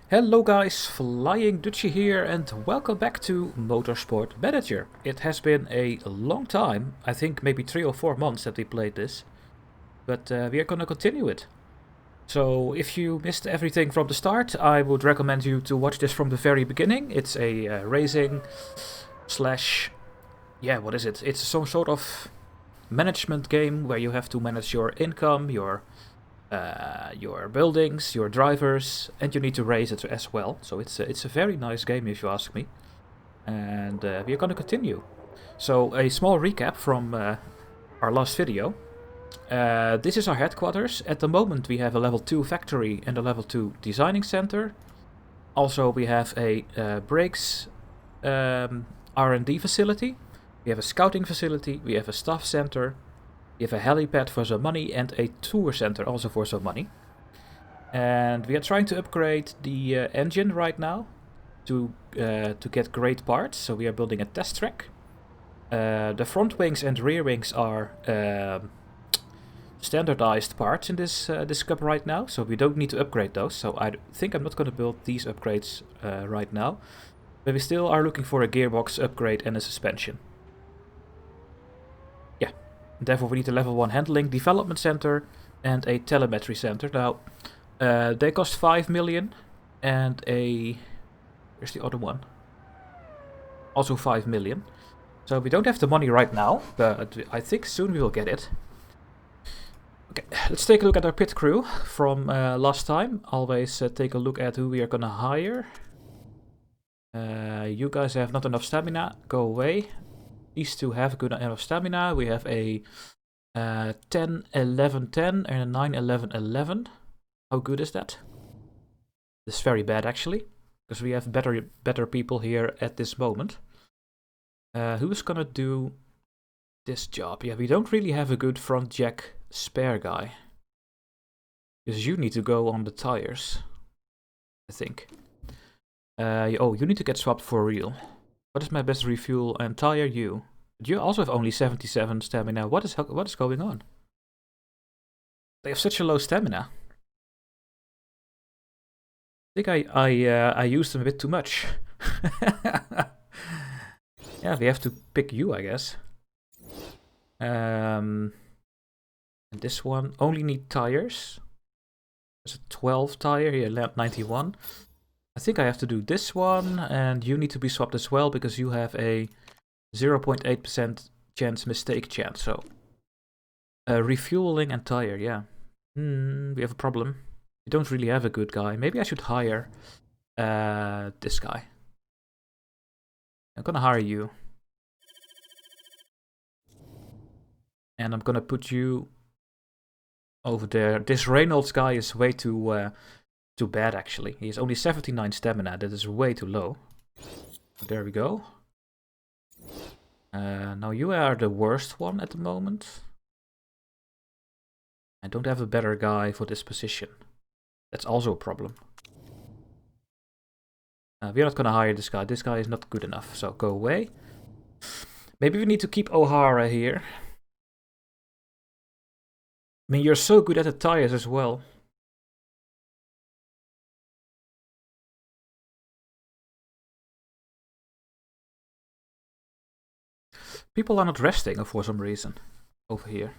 Hello guys, Flying Dutchie here and welcome back to Motorsport Manager. It has been a long time, I think maybe 3 or 4 months that we played this, but we are gonna continue it. So if you missed everything from the start, I would recommend you to watch this from the very beginning. It's a racing slash, what is it? It's some sort of management game where you have to manage your income, your buildings, your drivers, and you need to race it as well. So it's a very nice game if you ask me. And we are going to continue. So a small recap from our last video. This is our headquarters. At the moment we have a level 2 factory and a level 2 designing center. Also we have a brakes R&D facility. We have a scouting facility. We have a staff center. We have a helipad for some money and a tour center also for some money. And we are trying to upgrade the engine right now to get great parts. So we are building a test track. The front wings and rear wings are standardized parts in this cup right now, so we don't need to upgrade those. So I think I'm not going to build these upgrades right now. But we still are looking for a gearbox upgrade and a suspension. Therefore we need a level 1 handling development center and a telemetry center. Now, they cost 5 million and here's the other one. Also 5 million. So we don't have the money right now, but I think soon we will get it. Okay, let's take a look at our pit crew from last time. Always take a look at who we are gonna hire. You guys have not enough stamina, go away. These two have good enough stamina. We have a 10, 11, 10 and a 9, 11, 11. How good is that? It's very bad actually, because we have better people here at this moment. Who's gonna do this job? Yeah, we don't really have a good front jack spare guy. Because you need to go on the tires, I think. Oh, you need to get swapped for real. What is my best refuel and tire? You. But you also have only 77 stamina. What is going on? They have such a low stamina. I think I used them a bit too much. Yeah, we have to pick you, I guess. And this one only need tires. There's a 12 tire here, 91. I think I have to do this one, and you need to be swapped as well, because you have a 0.8% mistake chance, so... refueling and tire, yeah. We have a problem. We don't really have a good guy. Maybe I should hire this guy. I'm gonna hire you. And I'm gonna put you over there. This Reynolds guy is way too bad, actually. He has only 79 stamina. That is way too low. There we go. Now you are the worst one at the moment. I don't have a better guy for this position. That's also a problem. We're not gonna hire this guy. This guy is not good enough, so go away. Maybe we need to keep O'Hara here. I mean, you're so good at the tires as well. People are not resting for some reason over here.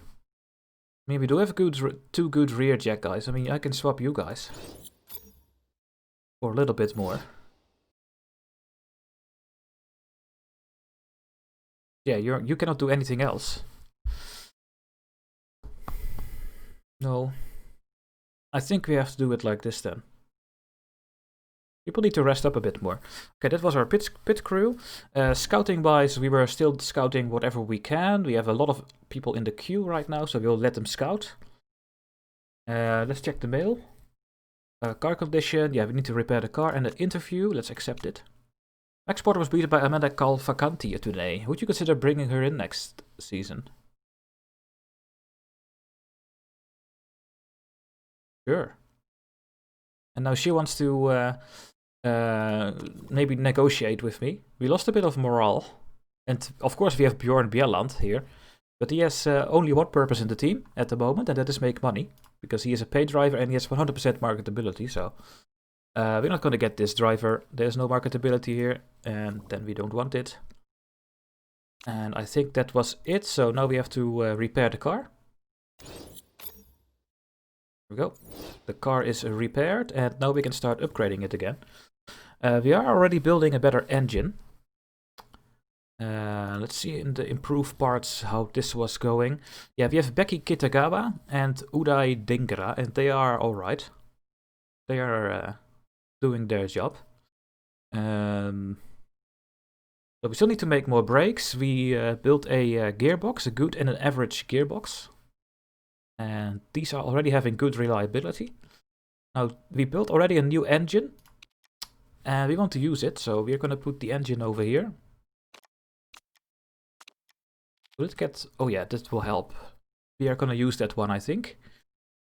I mean, we do have two good rear jack guys. I mean, I can swap you guys for a little bit more. Yeah, you cannot do anything else. No. I think we have to do it like this then. People need to rest up a bit more. Okay, that was our pit crew. Scouting wise, we were still scouting whatever we can. We have a lot of people in the queue right now, so we'll let them scout. Let's check the mail. Car condition, yeah, we need to repair the car. And the interview, let's accept it. Max Porter was beaten by Amanda Calvacanti today. Would you consider bringing her in next season? Sure. And now she wants to maybe negotiate with me. We lost a bit of morale. And of course we have Bjorn Bjelland here. But he has only one purpose in the team at the moment, and that is make money. Because he is a paid driver and he has 100% marketability, so... We're not going to get this driver. There's no marketability here, and then we don't want it. And I think that was it. So now we have to repair the car. There we go. The car is repaired, and now we can start upgrading it again. We are already building a better engine. Let's see in the improved parts how this was going. Yeah, we have Becky Kitagawa and Uday Dingra, and they are alright. They are doing their job. So we still need to make more brakes. We built a gearbox, a good and an average gearbox. And these are already having good reliability. Now, we built already a new engine. And we want to use it, so we're going to put the engine over here. Will it get... Oh yeah, that will help. We are going to use that one, I think.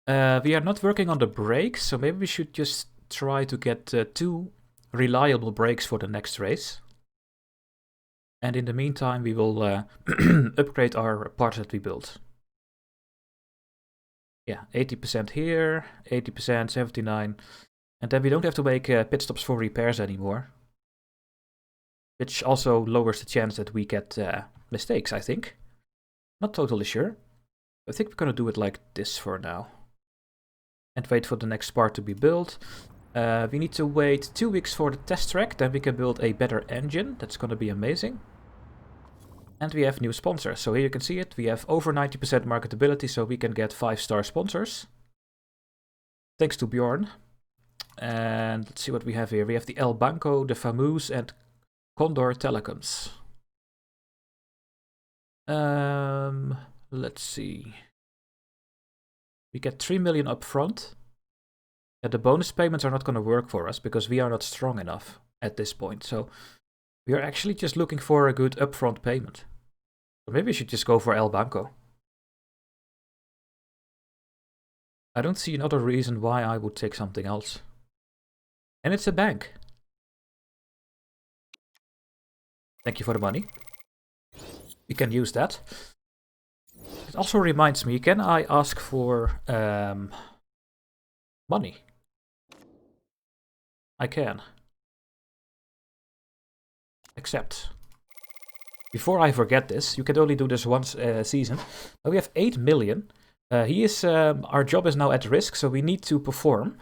We are not working on the brakes, so maybe we should just try to get 2 reliable brakes for the next race. And in the meantime, we will upgrade our parts that we built. Yeah, 80% here, 80%, 79%. And then we don't have to make pit stops for repairs anymore. Which also lowers the chance that we get mistakes, I think. Not totally sure. I think we're going to do it like this for now. And wait for the next part to be built. We need to wait 2 weeks for the test track, then we can build a better engine. That's going to be amazing. And we have new sponsors. So here you can see it. We have over 90% marketability, so we can get 5-star sponsors. Thanks to Bjorn. And let's see what we have here. We have the El Banco, the Famous, and Condor Telecoms. Let's see. We get 3 million up front. And the bonus payments are not going to work for us because we are not strong enough at this point. So we are actually just looking for a good upfront payment. Or maybe we should just go for El Banco. I don't see another reason why I would take something else. And it's a bank. Thank you for the money. We can use that. It also reminds me, can I ask for money? I can. Accept. Before I forget this, you can only do this once a season. Now we have 8 million. Our job is now at risk, so we need to perform.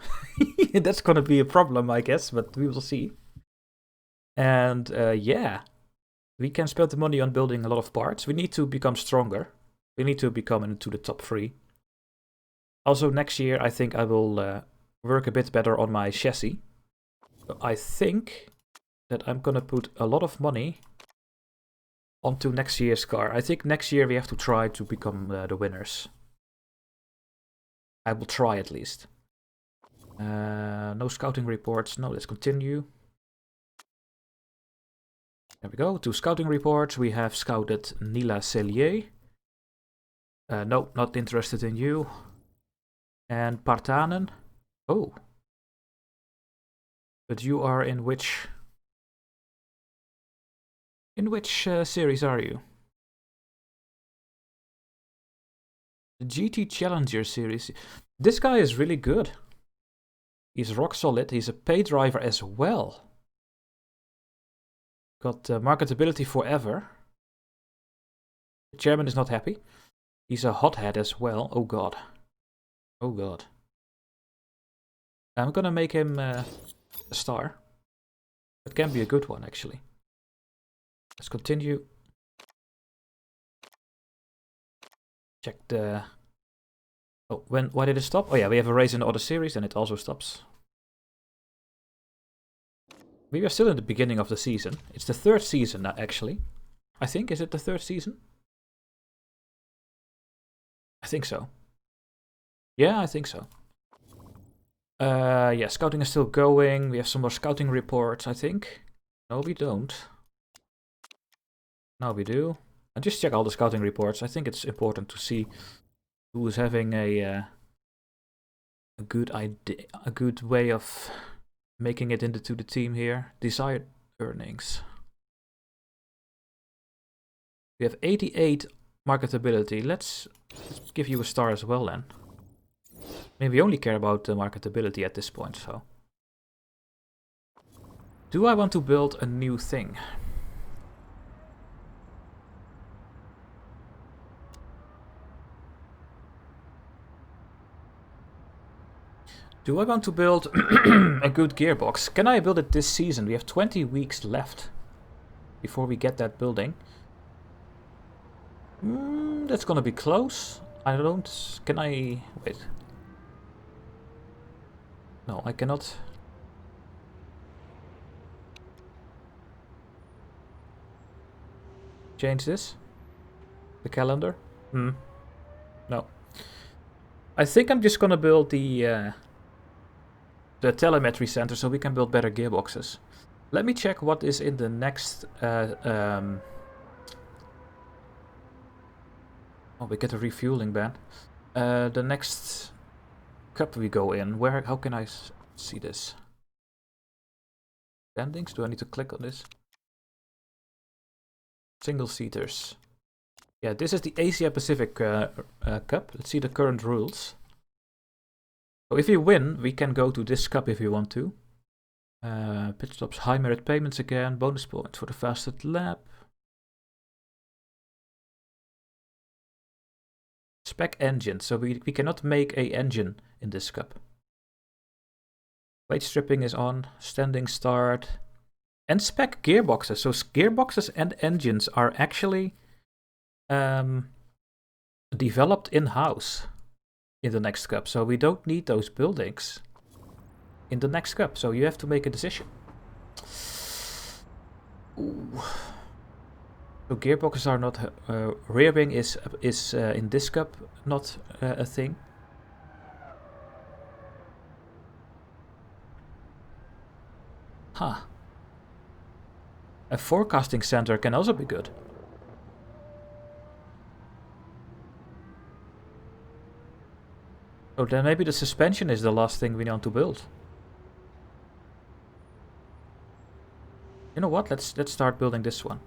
That's going to be a problem, I guess, but we will see. And yeah, we can spend the money on building a lot of parts. We need to become stronger. We need to become into the top 3. Also, next year, I think I will work a bit better on my chassis. So I think that I'm going to put a lot of money onto next year's car. I think next year we have to try to become the winners. I will try at least. No scouting reports. No, let's continue. There we go. 2 scouting reports. We have scouted Nila Cellier. No, not interested in you. And Partanen. Oh. But you are in which... In which series are you? The GT Challenger series. This guy is really good. He's rock solid. He's a pay driver as well. Got marketability forever. The chairman is not happy. He's a hothead as well. Oh god. Oh god. I'm gonna make him a star. It can be a good one actually. Let's continue. Check the... Oh, why did it stop? Oh yeah, we have a race in the other series and it also stops. We are still in the beginning of the season. It's the 3rd season now, actually. I think, is it the 3rd season? I think so. Yeah, I think so. Yeah, scouting is still going. We have some more scouting reports, I think. No, we don't. Now we do. And just check all the scouting reports. I think it's important to see who is having a good idea, a good way of making it into the team here. Desired earnings. We have 88 marketability. Let's give you a star as well then. I mean, we only care about the marketability at this point, so Do I want to build a new thing? Do I want to build a good gearbox? Can I build it this season? We have 20 weeks left before we get that building. That's gonna be close. I don't... Can I... Wait. No, I cannot... Change this? The calendar? No. I think I'm just gonna build the telemetry center so we can build better gearboxes. Let me check what is in the next... oh, we get a refueling ban. The next cup we go in. Where? How can I see this? Standings? Do I need to click on this? Single seaters. Yeah, this is the Asia Pacific Cup. Let's see the current rules. So if you win, we can go to this cup if you want to. Pit stops, high merit payments again, bonus points for the fastest lap. Spec engine, so we cannot make a engine in this cup. Weight stripping is on, standing start. And spec gearboxes, so gearboxes and engines are actually developed in-house in the next cup. So we don't need those buildings in the next cup, so you have to make a decision. Ooh. So gearboxes are not... rear wing is in this cup not a thing. Huh. A forecasting center can also be good. Oh, then maybe the suspension is the last thing we want to build. You know what? Let's start building this one.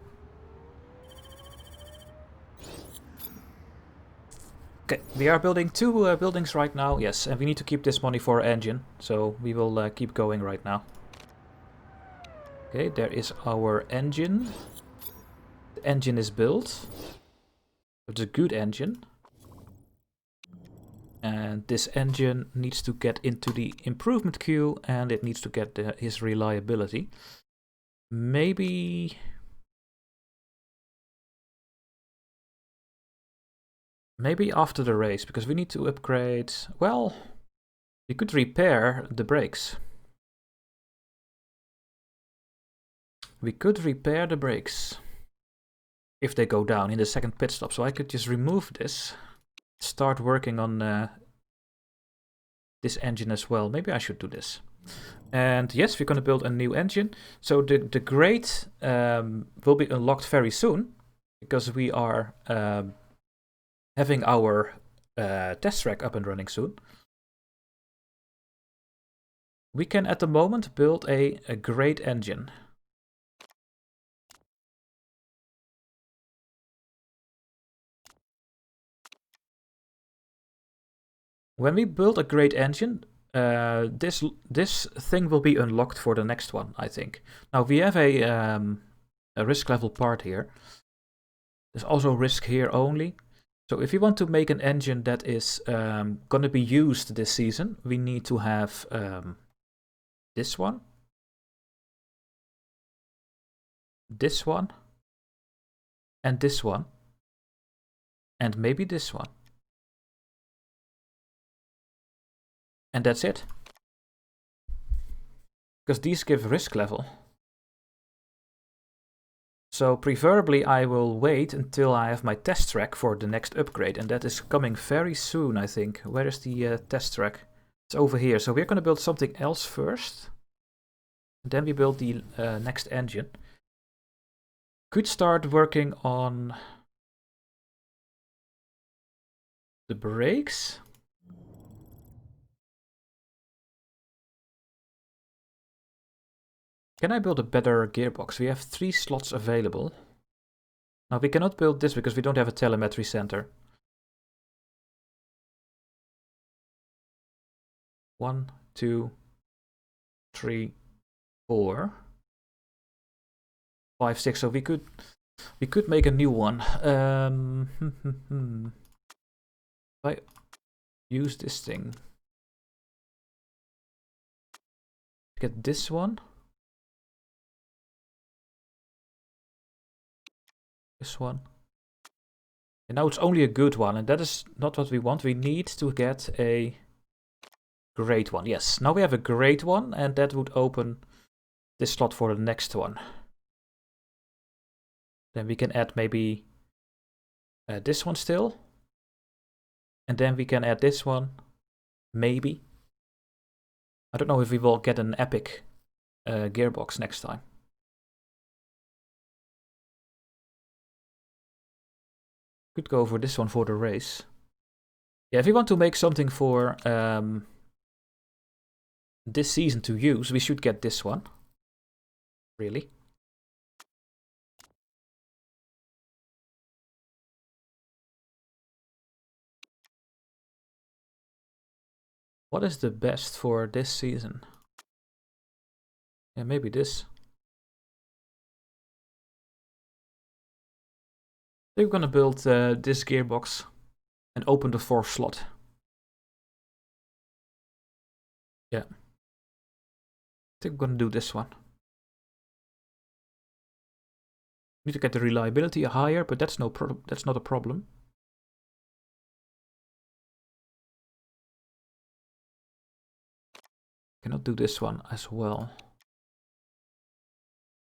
Okay, we are building two buildings right now. Yes, and we need to keep this money for our engine, so we will keep going right now. Okay, there is our engine. The engine is built. It's a good engine. And this engine needs to get into the improvement queue, and it needs to get his reliability. Maybe after the race, because we need to upgrade... Well, we could repair the brakes. We could repair the brakes if they go down in the second pit stop. So I could just remove this, start working on this engine as well. Maybe I should do this. And yes, we're going to build a new engine. So the grade will be unlocked very soon, because we are having our test track up and running soon. We can at the moment build a grade engine. When we build a great engine, this thing will be unlocked for the next one, I think. Now we have a risk level part here. There's also risk here only. So if you want to make an engine that is going to be used this season, we need to have this one, this one, and this one, and maybe this one. And that's it. Because these give risk level. So preferably I will wait until I have my test track for the next upgrade. And that is coming very soon, I think. Where is the test track? It's over here. So we're going to build something else first. And then we build the next engine. Could start working on the brakes. Can I build a better gearbox? We have 3 slots available. Now we cannot build this because we don't have a telemetry center. 1, 2, 3, 4. 5, 6, so we could make a new one. If I use this thing, get this one, this one, and now it's only a good one, and that is not what we want. We need to get a great one. Yes, now we have a great one, and that would open this slot for the next one. Then we can add maybe this one still. And then we can add this one. Maybe. I don't know if we will get an epic gearbox next time. Could go for this one for the race. Yeah, if we want to make something for this season to use, we should get this one. Really. What is the best for this season? Yeah, maybe this. I think we're gonna build this gearbox and open the 4th slot. Yeah. I think we're gonna do this one. Need to get the reliability higher, but that's not a problem. Cannot do this one as well.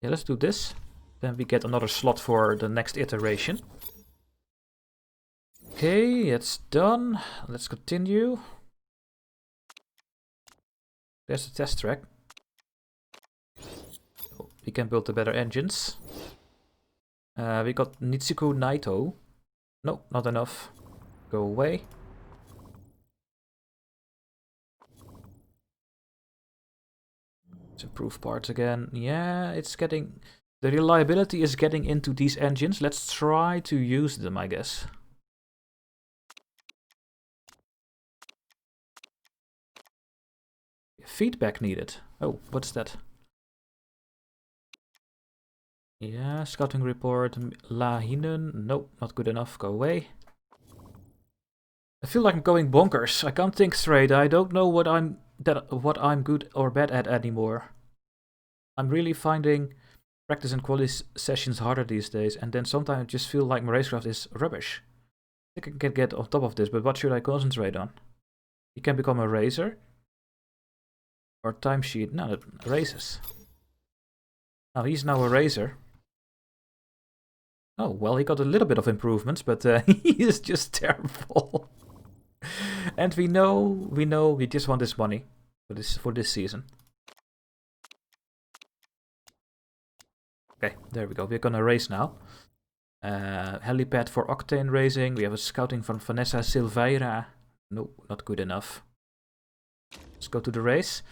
Yeah, let's do this. Then we get another slot for the next iteration. Okay, it's done. Let's continue. There's the test track. We can build the better engines. We got Nitsuko Naito. No, not enough. Go away. Let's improve parts again. Yeah, it's getting... The reliability is getting into these engines. Let's try to use them, I guess. Feedback needed. Oh, what's that? Yeah, scouting report. Lahinen. Nope, not good enough. Go away. I feel like I'm going bonkers. I can't think straight. I don't know what I'm good or bad at anymore. I'm really finding practice and quality sessions harder these days, and then sometimes I just feel like my racecraft is rubbish. I think I can get on top of this, but what should I concentrate on? You can become a racer. Or timesheet. No, races. Oh, he's now a racer. Oh, well, he got a little bit of improvements, but he is just terrible. And we know, we just want this money for this season. Okay, there we go. We're gonna race now. Helipad for Octane Racing. We have a scouting from Vanessa Silveira. Nope, not good enough. Let's go to the race.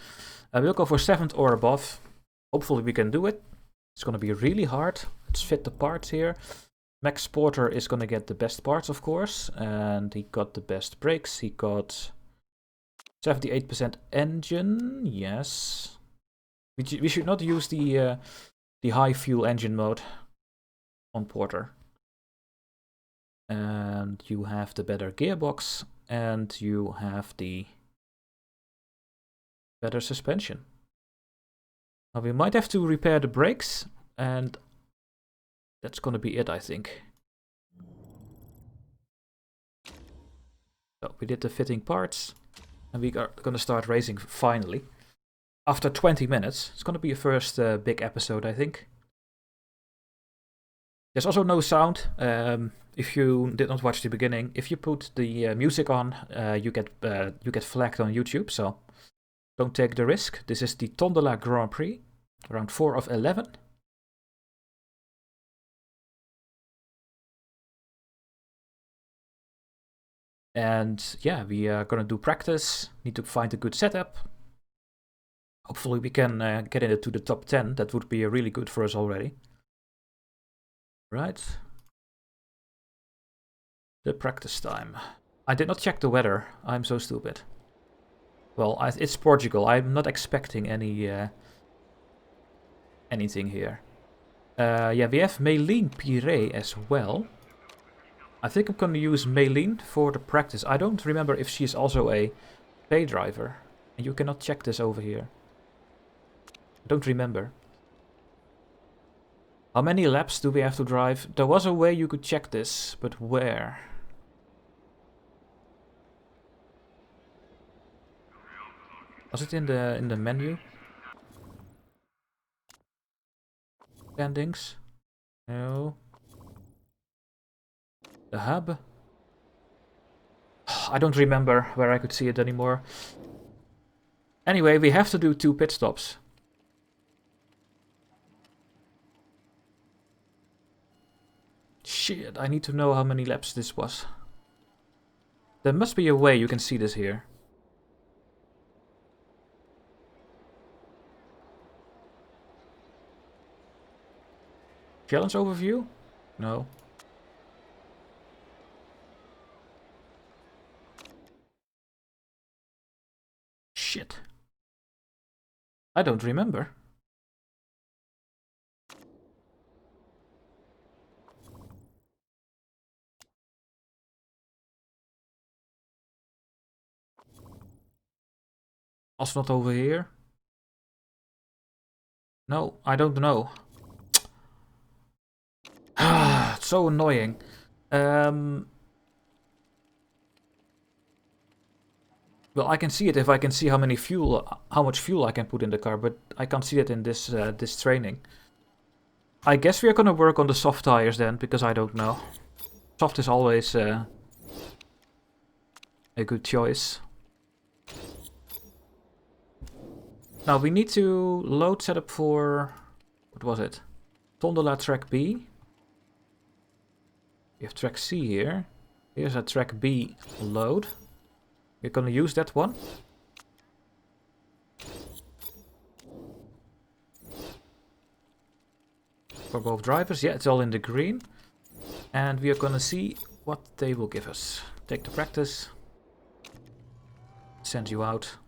We'll go for 7th or above. Hopefully we can do it. It's gonna be really hard. Let's fit the parts here. Max Porter is gonna get the best parts, of course, and he got the best brakes. He got 78% engine. Yes, we should not use the high fuel engine mode on Porter. And you have the better gearbox, and you have the better suspension. Now we might have to repair the brakes, and that's gonna be it, I think. So we did the fitting parts, and we are gonna start racing finally. After 20 minutes, it's gonna be a first big episode, I think. There's also no sound. If you did not watch the beginning, if you put the music on, you get flagged on YouTube. So don't take the risk. This is the Tondola Grand Prix, round 4 of 11. And yeah, we are gonna do practice. Need to find a good setup. Hopefully we can get into the top 10. That would be really good for us already. Right. The practice time. I did not check the weather. I'm so stupid. Well, it's Portugal. I'm not expecting anything here. Yeah, we have Maylene Pire as well. I think I'm gonna use Maylene for the practice. I don't remember if she's also a pay driver. And you cannot check this over here. I don't remember. How many laps do we have to drive? There was a way you could check this, but where? Was it in the menu? Standings? No. The hub? I don't remember where I could see it anymore. Anyway, we have to do 2 pit stops. Shit, I need to know how many laps this was. There must be a way you can see this here. Challenge overview? No. Shit. I don't remember. Also not over here. No, I don't know. It's so annoying. Well, I can see it if I can see how much fuel I can put in the car, but I can't see it in this this training. I guess we are gonna work on the soft tires then, because I don't know. Soft is always a good choice. Now we need to load setup for, what was it? Tondola track B. We have track C here. Here's a track B load. We're gonna use that one. For both drivers, yeah, it's all in the green. And we are gonna see what they will give us. Take the practice. Send you out.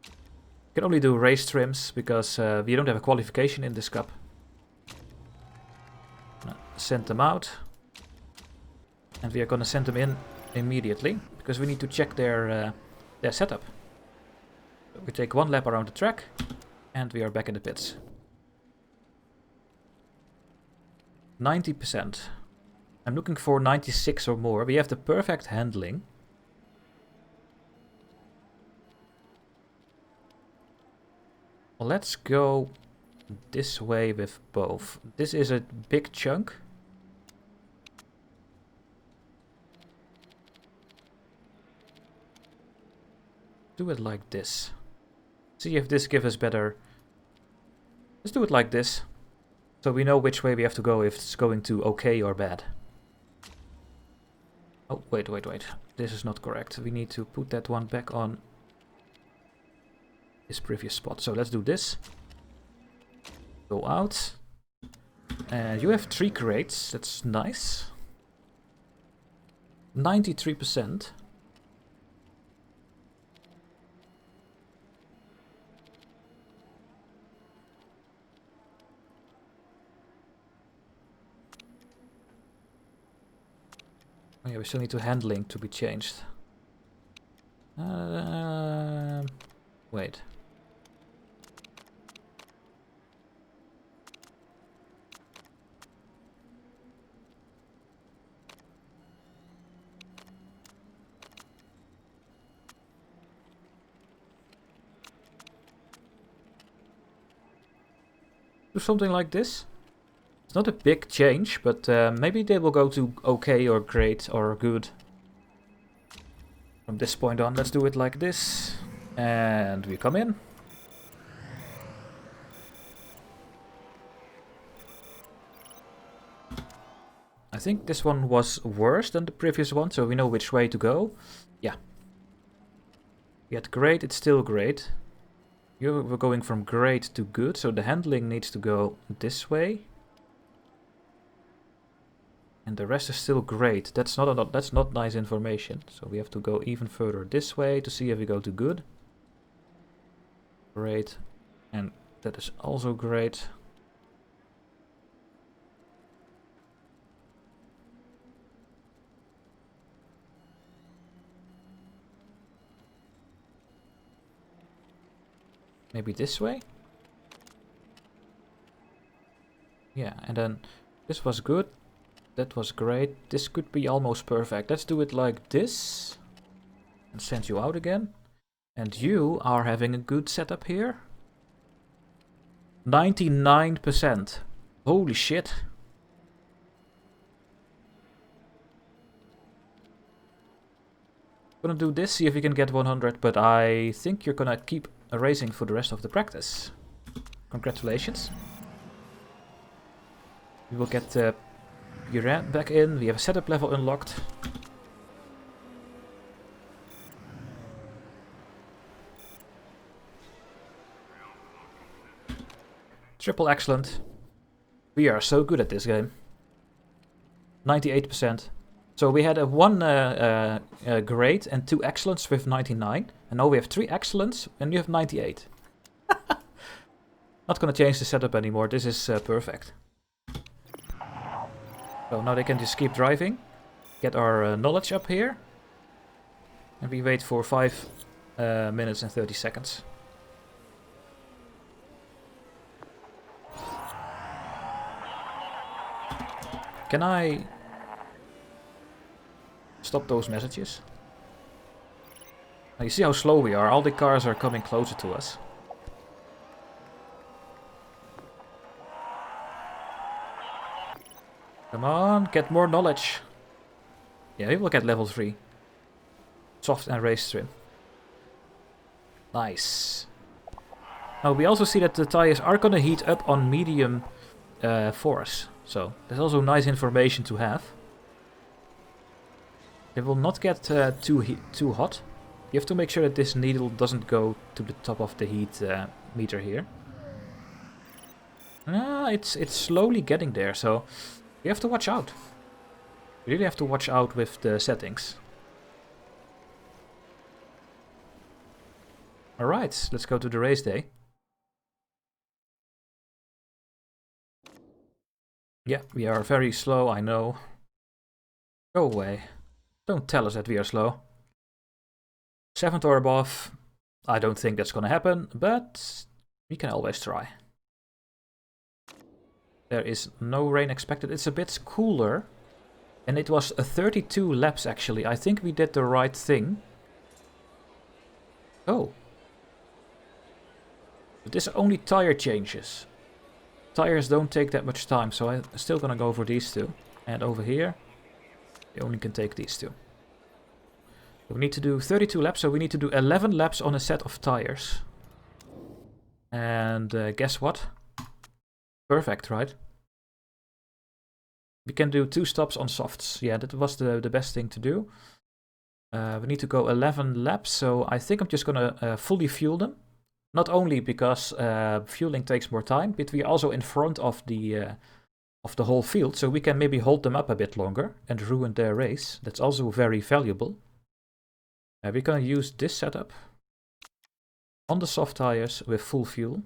You can only do race trims because we don't have a qualification in this cup. Send them out. And we are gonna send them in immediately because we need to check their setup. We take 1 lap around the track and we are back in the pits. 90%. I'm looking for 96 or more. We have the perfect handling. Well, let's go this way with both. This is a big chunk. Do it like this. See if this gives us better. Let's do it like this. So we know which way we have to go, if it's going to okay or bad. Oh, wait. This is not correct. We need to put that one back on his previous spot. So let's do this. Go out. You have 3 crates. That's nice. 93%. Oh yeah, we still need to handling to be changed. Wait. Do something like this. It's not a big change, but maybe they will go to okay or great or good. From this point on, let's do it like this. And we come in. I think this one was worse than the previous one, so we know which way to go. Yeah. We had great, it's still great. We're going from great to good, so the handling needs to go this way. And the rest is still great. That's not nice information. So we have to go even further this way to see if we go to good. Great. And that is also great. Maybe this way? Yeah, and then this was good. That was great. This could be almost perfect. Let's do it like this. And send you out again. And you are having a good setup here. 99%. Holy shit. Gonna do this, see if we can get 100, but I think you're gonna keep racing for the rest of the practice. Congratulations. We will get Buren back in. We have a setup level unlocked. Triple excellent. We are so good at this game. 98%. So we had a 1 great and 2 excellents with 99. And now we have 3 excellents and you have 98. Not gonna change the setup anymore. This is perfect. So now they can just keep driving. Get our knowledge up here. And we wait for 5 minutes and 30 seconds. Can I stop those messages? Now you see how slow we are. All the cars are coming closer to us. Come on, get more knowledge. Yeah, we will get level 3. Soft and race trim. Nice. Now we also see that the tires are gonna heat up on medium for us. So that's also nice information to have. They will not get too hot. You have to make sure that this needle doesn't go to the top of the heat meter here. It's slowly getting there, so you have to watch out. You really have to watch out with the settings. Alright, let's go to the race day. Yeah, we are very slow, I know. Go away. Don't tell us that we are slow. 7th or above. I don't think that's gonna happen, but we can always try. There is no rain expected. It's a bit cooler. And it was 32 laps actually. I think we did the right thing. Oh. But this is only tire changes. Tires don't take that much time, so I'm still gonna go for these two. And over here, you only can take these two. We need to do 32 laps, so we need to do 11 laps on a set of tires. And guess what? Perfect, right? We can do 2 stops on softs. Yeah, that was the best thing to do. We need to go 11 laps, so I think I'm just gonna fully fuel them. Not only because fueling takes more time, but we're also in front of the whole field, so we can maybe hold them up a bit longer and ruin their race. That's also very valuable. We're gonna use this setup on the soft tires with full fuel.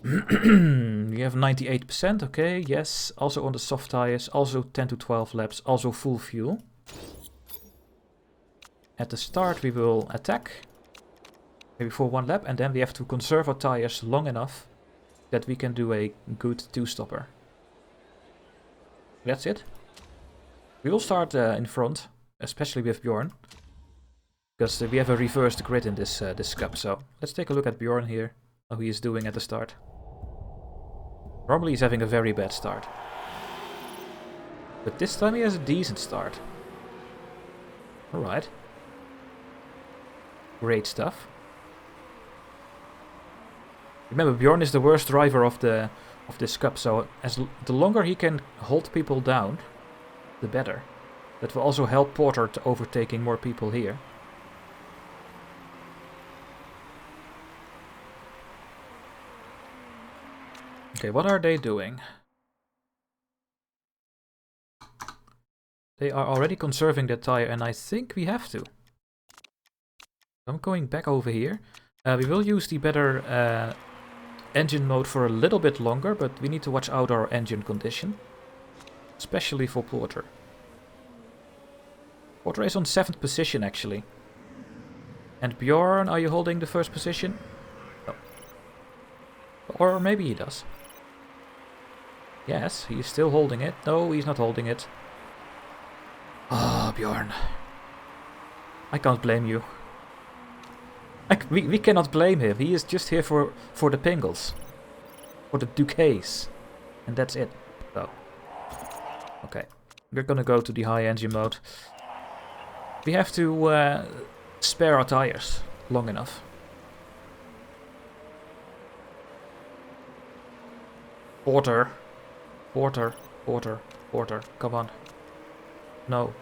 We have 98%, okay, yes. Also on the soft tires, also 10 to 12 laps, also full fuel. At the start we will attack, maybe for 1 lap, and then we have to conserve our tires long enough that we can do a good 2-stopper. That's it. We will start in front, especially with Bjorn, because we have a reversed grid in this cup. So let's take a look at Bjorn here, how he is doing at the start. Normally he's having a very bad start, but this time he has a decent start. Alright. Great stuff. Remember, Bjorn is the worst driver of this cup, so the longer he can hold people down, the better. That will also help Porter to overtaking more people here. Okay, what are they doing? They are already conserving that tire, and I think we have to. I'm going back over here. We will use the better engine mode for a little bit longer, but we need to watch out our engine condition. Especially for Porter. Porter is on 7th position actually. And Bjorn, are you holding the first position? No. Or maybe he does. Yes, he's still holding it. No, he's not holding it. Ah, oh, Bjorn. I can't blame you. We cannot blame him. He is just here for the Pingles. For the Ducays. And that's it. So. Okay. We're gonna go to the high engine mode. We have to spare our tires long enough. Porter. Porter. Porter. Porter. Come on. No.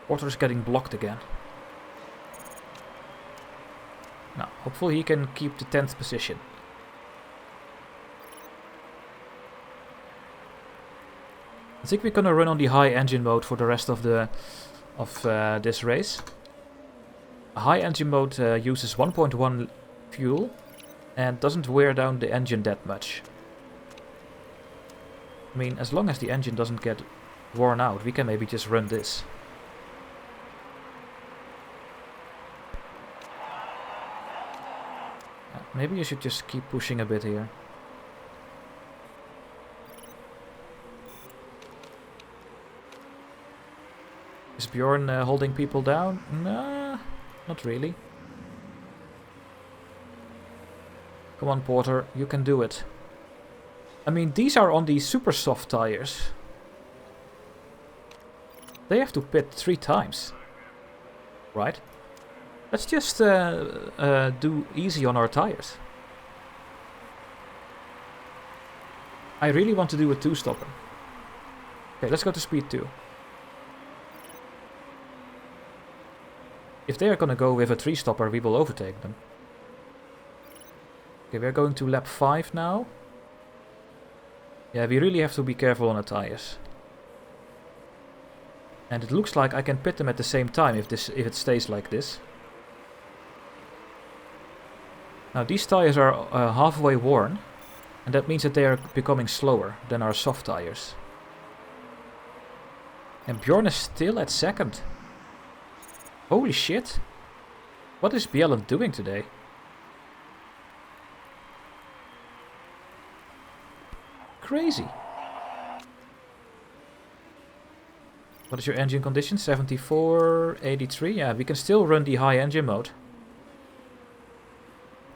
Porter is getting blocked again. Now, hopefully he can keep the 10th position. I think we're gonna run on the high engine mode for the rest of this race. A high engine mode uses 1.1 fuel and doesn't wear down the engine that much. I mean, as long as the engine doesn't get worn out, we can maybe just run this. Maybe you should just keep pushing a bit here. Is Bjorn holding people down? Nah, not really. Come on, Porter, you can do it. I mean, these are on the super soft tires. They have to pit 3 times. Right? Let's just do easy on our tires. I really want to do a 2-stopper. Okay, let's go to speed 2. If they are gonna go with a 3-stopper, we will overtake them. Okay, we're going to lap 5 now. Yeah, we really have to be careful on the tires. And it looks like I can pit them at the same time if it stays like this. Now these tires are halfway worn, and that means that they are becoming slower than our soft tires. And Bjorn is still at 2nd. Holy shit! What is Bjelland doing today? Crazy! What is your engine condition? 74, 83. Yeah, we can still run the high engine mode.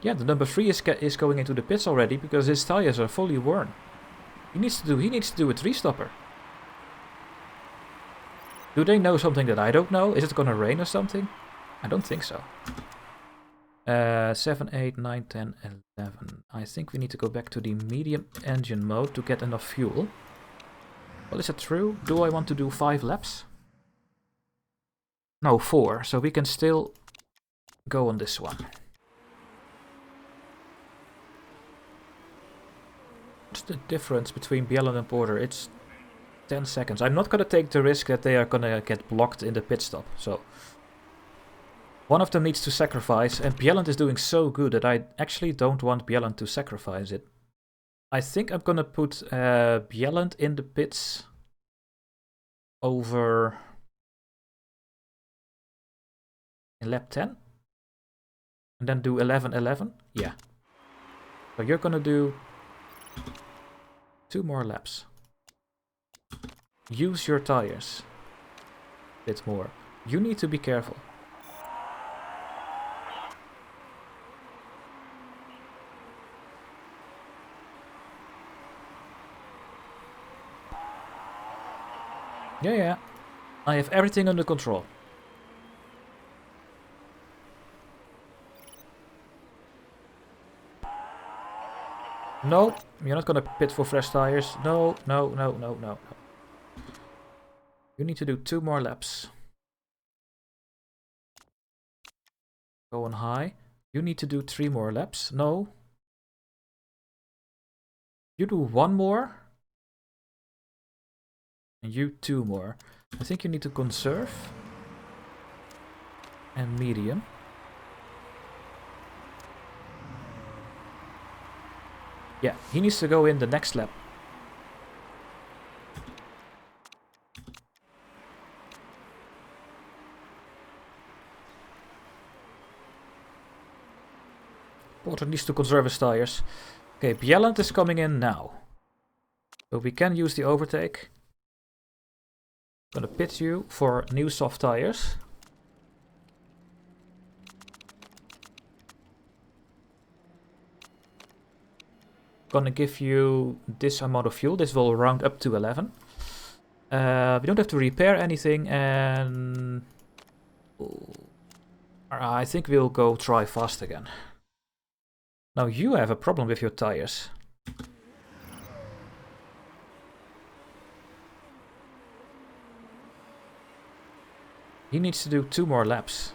Yeah, the number 3 is going into the pits already because his tires are fully worn. He needs to do a 3-stopper. Do they know something that I don't know? Is it gonna rain or something? I don't think so. 7, 8, 9, 10, 11. I think we need to go back to the medium engine mode to get enough fuel. Well, is that true? Do I want to do 5 laps? No, 4. So we can still go on this one. What's the difference between Bjelland and Porter? It's 10 seconds. I'm not going to take the risk that they are going to get blocked in the pit stop. So one of them needs to sacrifice, and Bjelland is doing so good that I actually don't want Bjelland to sacrifice it. I think I'm going to put Bjelland in the pits over in lap 10. And then do 11-11. Yeah. So you're going to do 2 more laps. Use your tires a bit more. You need to be careful. Yeah. I have everything under control. No, you're not gonna pit for fresh tires. No. You need to do 2 more laps. Go on high. You need to do 3 more laps. No. You do 1 more. And you 2 more. I think you need to conserve. And medium. Yeah, he needs to go in the next lap. Porter needs to conserve his tires. Okay, Bjelland is coming in now. So we can use the overtake. Gonna pit you for new soft tires. Gonna give you this amount of fuel. This will round up to 11. We don't have to repair anything, and I think we'll go try fast again. Now you have a problem with your tires. He needs to do 2 more laps.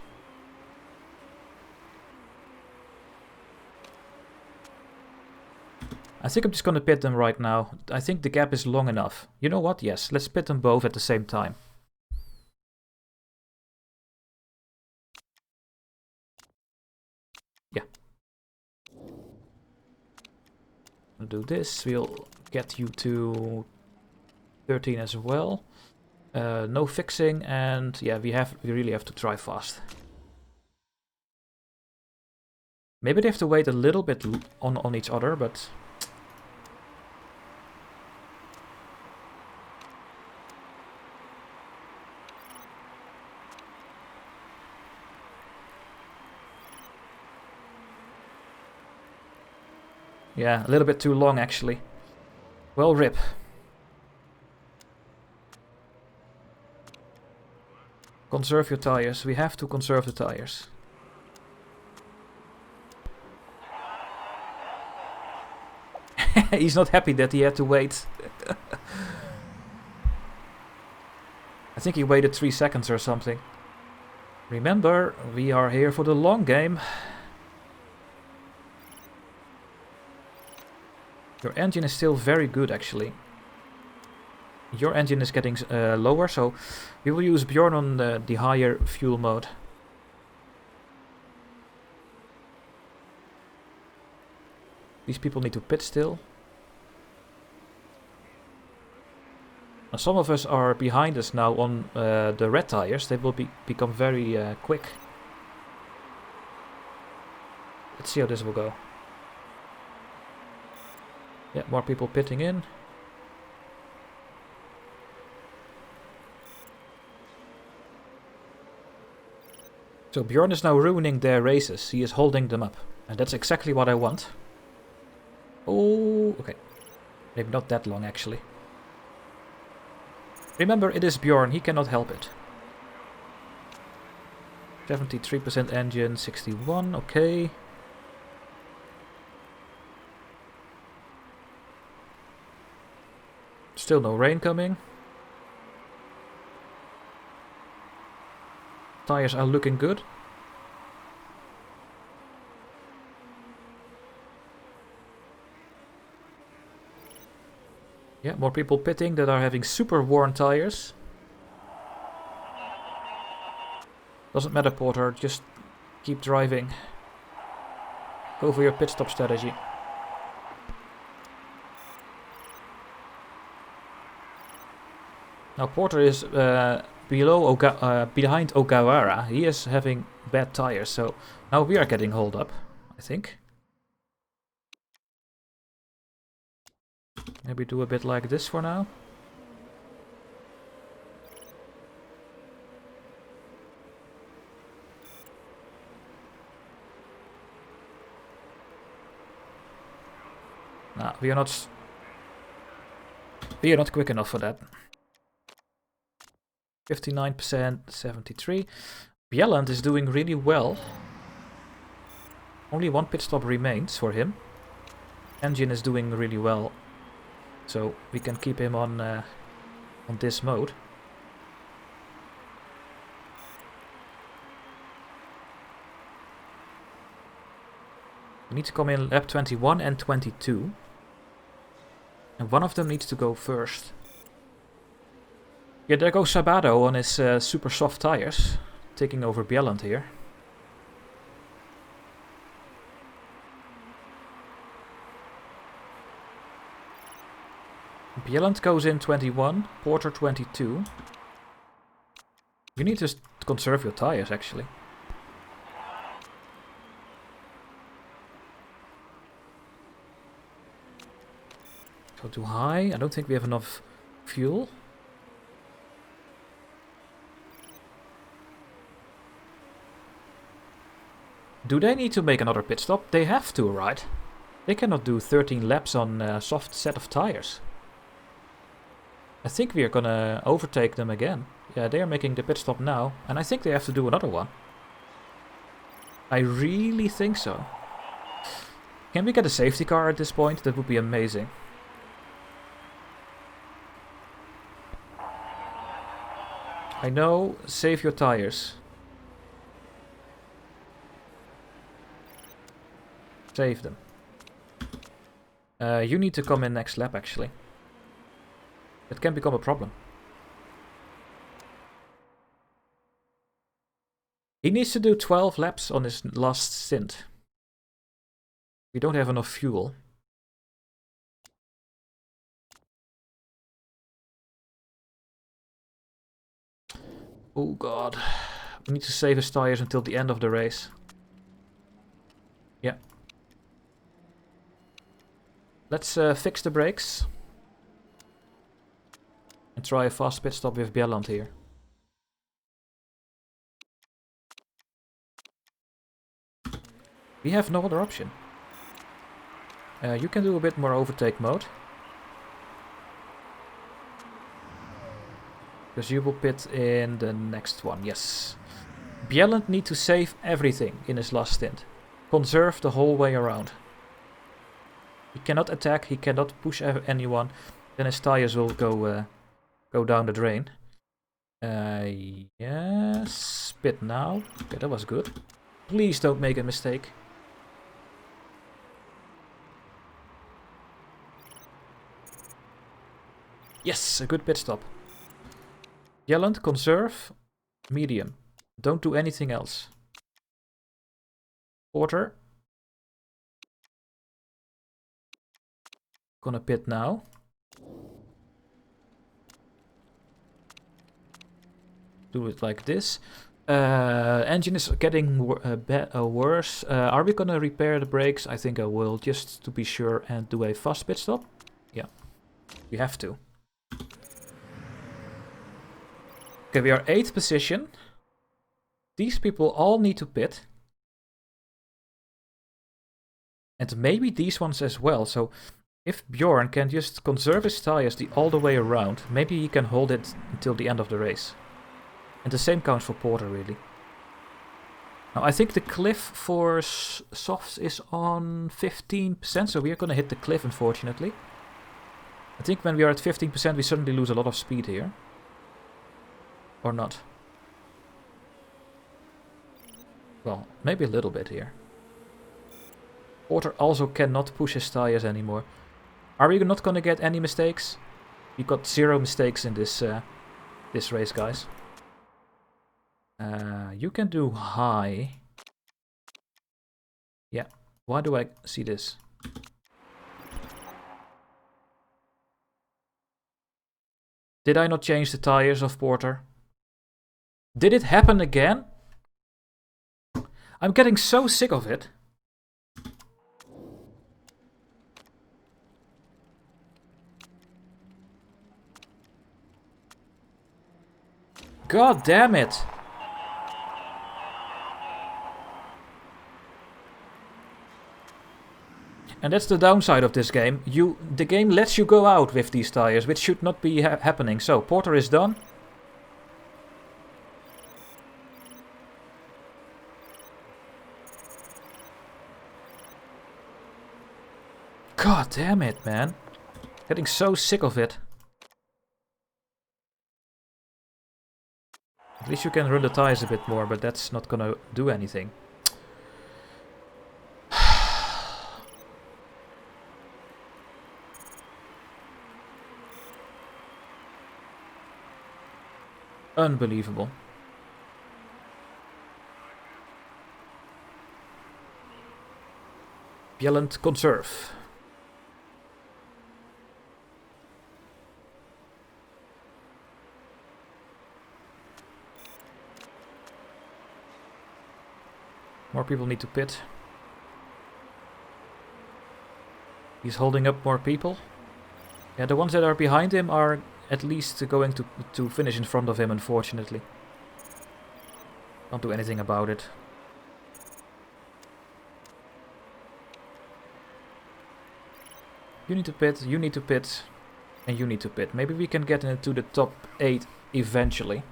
I think I'm just gonna pit them right now. I think the gap is long enough. You know what? Yes, let's pit them both at the same time. Yeah. I'll do this. We'll get you to 13 as well. No fixing, and yeah, we really have to try fast. Maybe they have to wait a little bit on each other, but yeah, a little bit too long actually. Well, rip. Conserve your tires. We have to conserve the tires. He's not happy that he had to wait. I think he waited 3 seconds or something. Remember, we are here for the long game. Your engine is still very good actually. Your engine is getting lower, so we will use Bjorn on the higher fuel mode. These people need to pit still. Now, some of us are behind us now on the red tires. They will become very quick. Let's see how this will go. Yeah, more people pitting in. So Bjorn is now ruining their races. He is holding them up. And that's exactly what I want. Oh, okay. Maybe not that long, actually. Remember, it is Bjorn. He cannot help it. 73% engine, 61. Okay. Still no rain coming. Tires are looking good. Yeah, more people pitting that are having super worn tires. Doesn't matter, Porter, just keep driving. Go for your pit stop strategy. Now Porter is behind Ogawara. He is having bad tires, so now we are getting hold up, I think. Maybe do a bit like this for now. Nah, we are not quick enough for that. 59%, 73. Bjelland is doing really well. Only 1 pit stop remains for him. Engine is doing really well, so we can keep him on this mode. We need to come in lap 21 and 22. And one of them needs to go first. Yeah, there goes Sabado on his super soft tires, taking over Bjelland here. Bjelland goes in 21, Porter 22. You need to conserve your tires, actually. Go too high. I don't think we have enough fuel. Do they need to make another pit stop? They have to, right? They cannot do 13 laps on a soft set of tires. I think we are gonna overtake them again. Yeah, they are making the pit stop now. And I think they have to do another one. I really think so. Can we get a safety car at this point? That would be amazing. I know, save your tires. Save them. You need to come in next lap, actually. It can become a problem. He needs to do 12 laps on his last stint. We don't have enough fuel. Oh god. We need to save his tires until the end of the race. Yeah. Let's fix the brakes. And try a fast pit stop with Bjelland here. We have no other option. You can do a bit more overtake mode. Because you will pit in the next one, yes. Bjelland needs to save everything in his last stint. Conserve the whole way around. He cannot attack, he cannot push anyone. Then his tires will go down the drain. Yes, pit now. Okay, that was good. Please don't make a mistake. Yes, a good pit stop. Bjelland, conserve, medium. Don't do anything else. Porter. Gonna pit now. Do it like this. Engine is getting worse. Are we gonna repair the brakes? I think I will, just to be sure, and do a fast pit stop. Yeah, we have to. Okay, we are 8th position. These people all need to pit. And maybe these ones as well. So if Bjorn can just conserve his tires all the way around, maybe he can hold it until the end of the race. And the same counts for Porter, really. Now, I think the cliff for softs is on 15%, so we are going to hit the cliff, unfortunately. I think when we are at 15%, we suddenly lose a lot of speed here. Or not. Well, maybe a little bit here. Porter also cannot push his tires anymore. Are we not going to get any mistakes? We got 0 mistakes in this race, guys. You can do high. Yeah. Why do I see this? Did I not change the tires of Porter? Did it happen again? I'm getting so sick of it. God damn it. And that's the downside of this game. The game lets you go out with these tires, which should not be happening. So, Porter is done. God damn it, man. Getting so sick of it. At least you can run the tires a bit more, but that's not gonna do anything. Unbelievable. Bjelland, conserve. More people need to pit. He's holding up more people. Yeah, the ones that are behind him are at least going to finish in front of him, unfortunately. Can't do anything about it. You need to pit, you need to pit, and you need to pit. Maybe we can get into the top 8 eventually.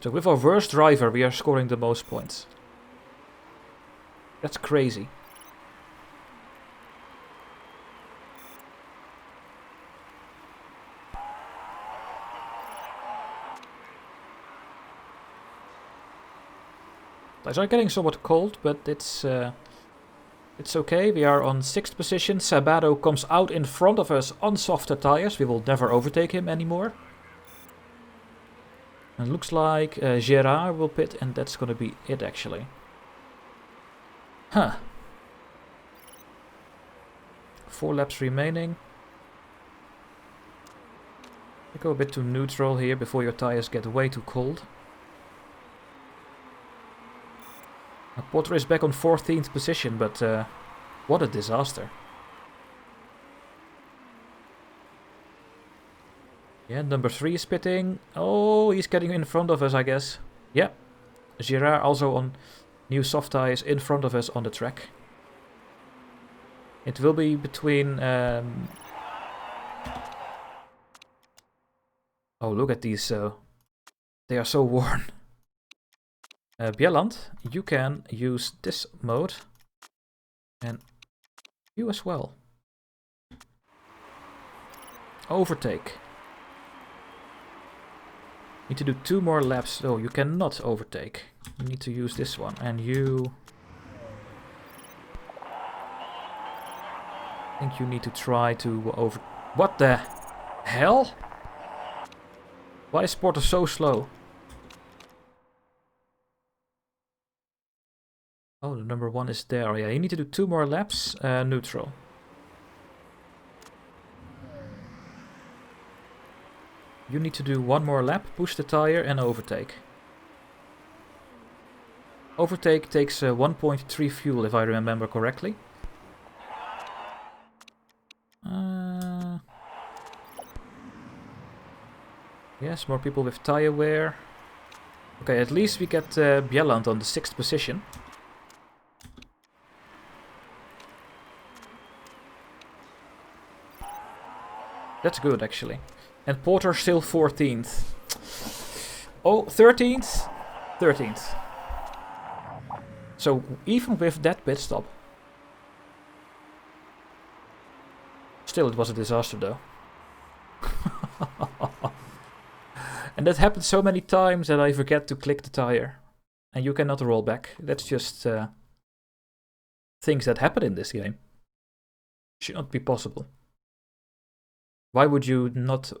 So with our worst driver, we are scoring the most points. That's crazy. Tires are getting somewhat cold, but it's okay. We are on 6th position. Sabato comes out in front of us on softer tires. We will never overtake him anymore. And looks like Gerard will pit, and that's gonna be it actually. Huh. 4 laps remaining. Go a bit to neutral here before your tires get way too cold. Now, Potter is back on 14th position, but what a disaster. Yeah, number 3 is pitting. Oh, he's getting in front of us, I guess. Yeah. Girard also on new soft tires in front of us on the track. It will be between... Oh, look at these. They are so worn. Bjelland, you can use this mode. And you as well. Overtake. Need to do 2 more laps. Oh, you cannot overtake. You need to use this one. And you... I think you need to try to over... What the hell? Why is Porter so slow? Oh, the number 1 is there. Yeah, you need to do 2 more laps. Neutral. You need to do 1 more lap, push the tire and overtake. Overtake takes 1.3 fuel, if I remember correctly. Yes, more people with tire wear. Okay, at least we get Bjelland on the 6th position. That's good, actually. And Porter still 14th. Oh, 13th? 13th. So, even with that pit stop... Still, it was a disaster, though. And that happens so many times that I forget to click the tire. And you cannot roll back. That's just... things that happen in this game. Should not be possible. Why would you not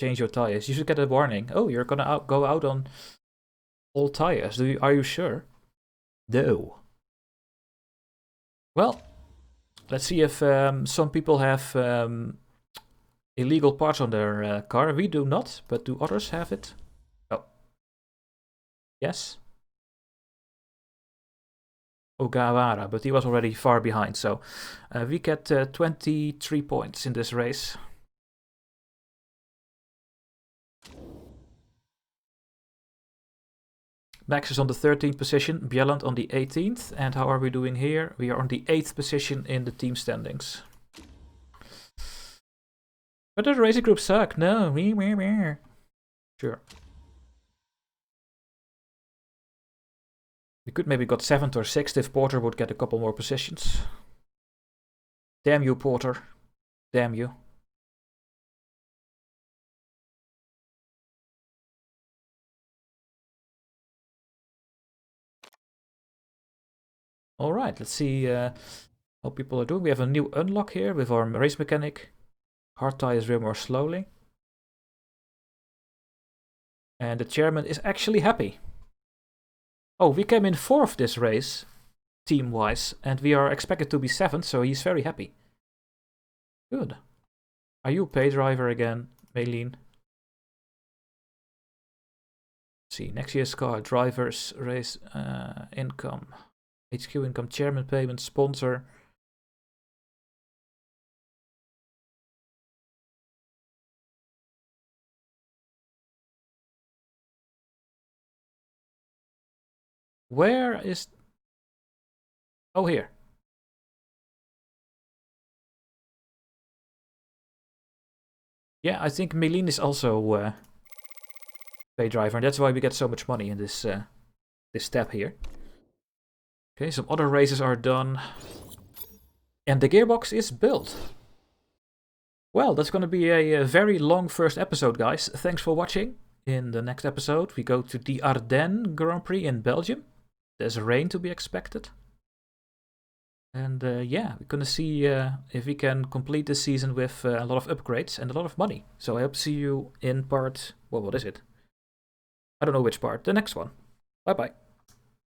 change your tires? You should get a warning. Oh, you're gonna go out on all tires. Are you sure? No. Well, let's see if some people have illegal parts on their car. We do not, but do others have it? Oh. Yes? Ogawara, but he was already far behind. So we get 23 points in this race. Max is on the 13th position, Bjelland on the 18th. And how are we doing here? We are on the 8th position in the team standings. But the racing group suck. No. Sure. We could maybe got 7th or 6th if Porter would get a couple more positions. Damn you, Porter. Damn you. Alright, let's see how people are doing. We have a new unlock here with our race mechanic. Hard tires rear more slowly. And the chairman is actually happy. Oh, we came in 4th this race, team-wise, and we are expected to be 7th, so he's very happy. Good. Are you a pay driver again, Maylene? See, next year's car, drivers, race income, HQ income, chairman payment, sponsor. Where is... Oh, here. Yeah, I think Meline is also pay driver, and that's why we get so much money in this this tab here. Okay, some other races are done. And the gearbox is built. Well, that's going to be a very long first episode, guys. Thanks for watching. In the next episode, we go to the Ardennes Grand Prix in Belgium. There's rain to be expected. And yeah, we're going to see if we can complete this season with a lot of upgrades and a lot of money. So I hope to see you in part... Well, what is it? I don't know which part. The next one. Bye-bye.